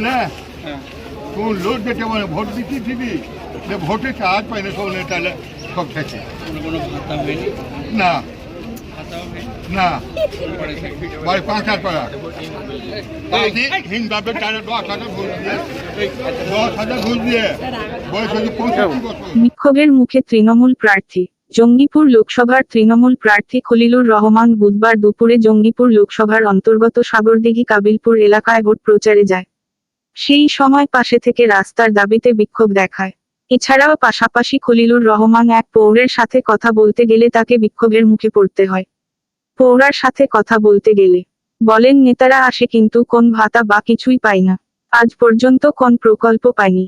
না কোন লোক যেটা মানে ভোট দিচ্ছি দিবি যে ভোটে চার্জ পাই না সব তাহলে সব থেকে না না বাড়ি 5,000 টাকা হিমভাবে তারা 10,000 ঘুষ দিয়ে 10,000 ঘুষ দিয়ে বয়স হচ্ছে 65 বছর। বিক্ষোভের মুখে তৃণমূল প্রার্থী। জঙ্গিপুর লোকসভার তৃণমূল প্রার্থী খলিলুর রহমান বুধবার দুপুরে জঙ্গিপুর লোকসভার অন্তর্গত সাগরদিঘি কাবিলপুর এলাকায় ভোট প্রচারে যায়। সেই সময় পাশে থেকে রাস্তার দাবিতে বিক্ষোভ দেখায়। এছাড়াও পাশাপাশি খলিলুর রহমান এক পৌরের সাথে কথা বলতে গেলে তাকে বিক্ষোভের মুখে পড়তে হয়। পৌরার সাথে কথা বলতে গেলে বলেন, নেতারা আসে কিন্তু কোন ভাতা বা কিছুই পাই না, আজ পর্যন্ত কোন প্রকল্প পাইনি।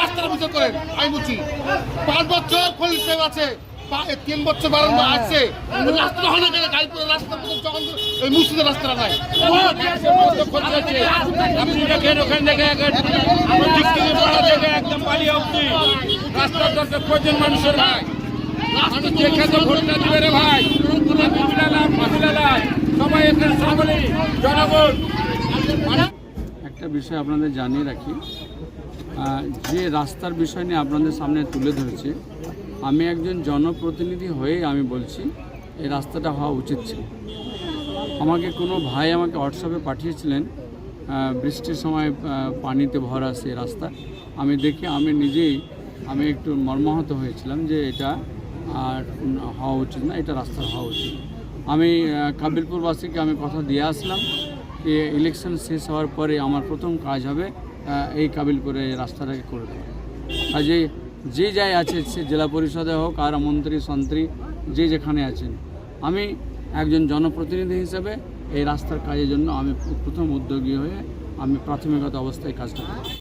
রাস্তার বিচার করেন আমি বলছি 5 বছর খলিল সাহেব আছে 3 বছর বারান্দা আছে রাস্তা হয় না কেন গাইপুর রাস্তা যখন এই মুর্শিদের রাস্তাটা নাই একদম পালিয়ে অবধি রাস্তার দরকার প্রয়োজন মানুষের ভাই রাস্তা যেখানে ভোটটা দিবে রে ভাই সবাই এখানে সকলেই জনগণ। একটা বিষয় আপনাদের জানিয়ে রাখি, যে রাস্তার বিষয় নিয়ে আপনাদের সামনে তুলে ধরেছি, আমি একজন জনপ্রতিনিধি হয়ে আমি বলছি এই রাস্তাটা হওয়া উচিত ছিল। আমাকে কোনো ভাই আমাকে হোয়াটসঅ্যাপে পাঠিয়েছিলেন বৃষ্টির সময় পানিতে ভরা সেই রাস্তা আমি দেখে আমি নিজেই একটু মর্মাহত হয়েছিলাম যে এটা আর হওয়া উচিত না, এটা রাস্তা হওয়া উচিত। আমি কাবিলপুরবাসীকে আমি কথা দিয়ে আসলাম যে ইলেকশন শেষ হওয়ার পরে আমার প্রথম কাজ হবে এই কাবিলপুরে রাস্তাটাকে করে দেওয়া। কাজে যে যাই আছে সে জেলা পরিষদে হোক আর মন্ত্রী সন্ত্রী যে যেখানে আছেন, আমি একজন জনপ্রতিনিধি হিসেবে এই রাস্তার কাজের জন্য আমি প্রথম উদ্যোগী হয়ে আমি প্রাথমিকতা অবস্থায় কাজটা করি।